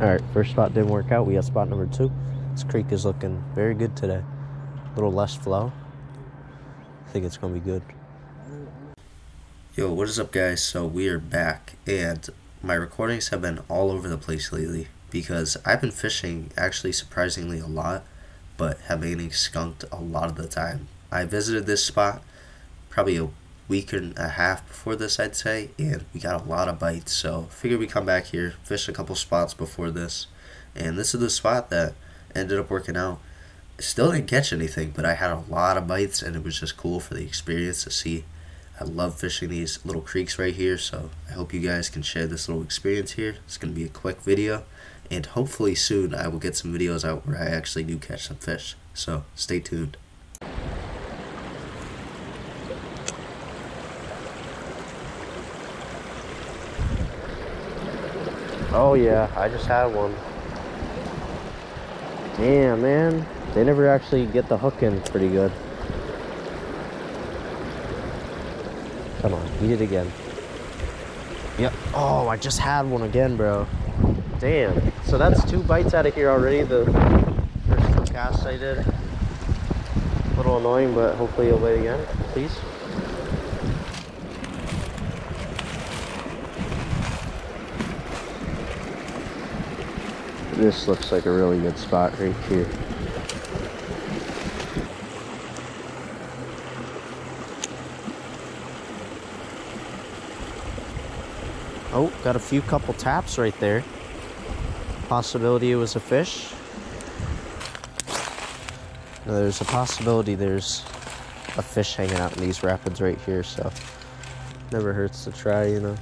Alright, first spot didn't work out. We got spot number 2. This creek is looking very good today. A little less flow. I think it's going to be good. Yo, what is up guys? So we are back, and my recordings have been all over the place lately because I've been fishing actually surprisingly a lot, but have been getting skunked a lot of the time. I visited this spot probably a week and a half before this, I'd say, and we got a lot of bites, so figured we'd come back here, fish a couple spots before this, and this is the spot that ended up working out. Still didn't catch anything, but I had a lot of bites, and it was just cool for the experience to see. I love fishing these little creeks right here, so I hope you guys can share this little experience here. It's going to be a quick video, and hopefully soon I will get some videos out where I actually do catch some fish, so stay tuned. Oh yeah, I just had one. Damn, man. They never actually get the hook in pretty good. Come on, eat it again. Yep. Oh, I just had one again, bro. Damn. So that's 2 bites out of here already. The first 2 casts I did. A little annoying, but hopefully you'll wait again, please. This looks like a really good spot right here. Oh, got a few couple taps right there. Possibility it was a fish. No, there's a possibility there's a fish hanging out in these rapids right here, so never hurts to try, you know.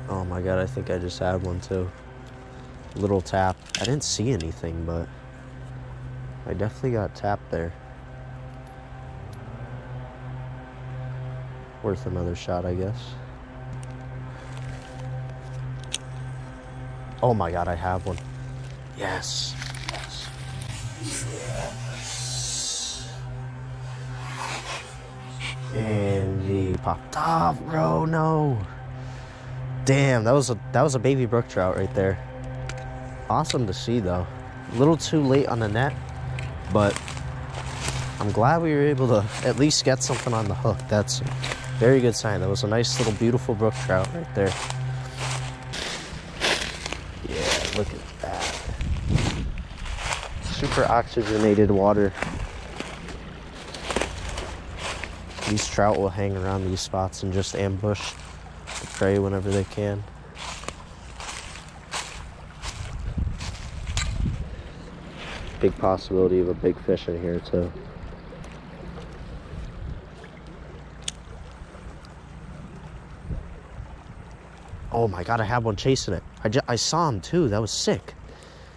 Oh my god, I think I just had one too. Little tap. I didn't see anything, but I definitely got tapped there. Worth another shot, I guess. Oh my god, I have one. Yes. Yes. Yes. And he popped off, bro. No. Damn, that was a baby brook trout right there. Awesome to see though. A little too late on the net, but I'm glad we were able to at least get something on the hook. That's a very good sign. That was a nice little beautiful brook trout right there. Yeah, look at that. Super oxygenated water. These trout will hang around these spots and just ambush the prey whenever they can. Big possibility of a big fish in here too. Oh my god, I had one chasing it. I saw him too. That was sick.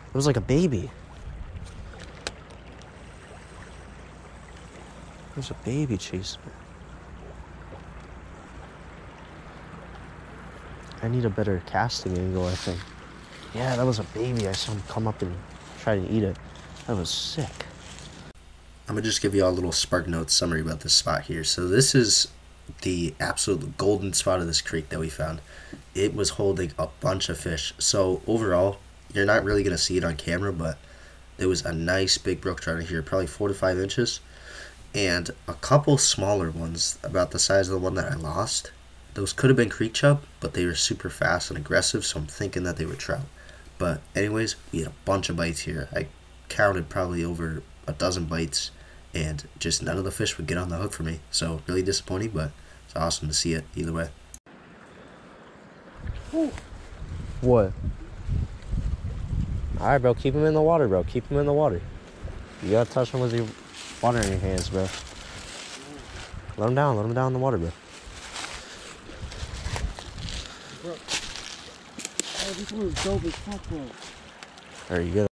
It was like a baby. There's a baby chasing it. I need a better casting angle, I think. Yeah, that was a baby. I saw him come up and try to eat it. That was sick. I'm going to just give you all a little Spark Notes summary about this spot here. So this is the absolute golden spot of this creek that we found. It was holding a bunch of fish. So overall, you're not really going to see it on camera, but there was a nice big brook trout in here, probably 4 to 5 inches. And a couple smaller ones, about the size of the one that I lost. Those could have been creek chub, but they were super fast and aggressive, so I'm thinking that they were trout. But anyways, we had a bunch of bites here. I counted probably over a dozen bites, and just none of the fish would get on the hook for me. So really disappointing, but it's awesome to see it either way. What? Alright, bro, keep him in the water, bro. Keep him in the water. You gotta touch him with your water in your hands, bro. Let him down in the water, bro. Bro. Oh, this one is dope as fuck, bro. There you go.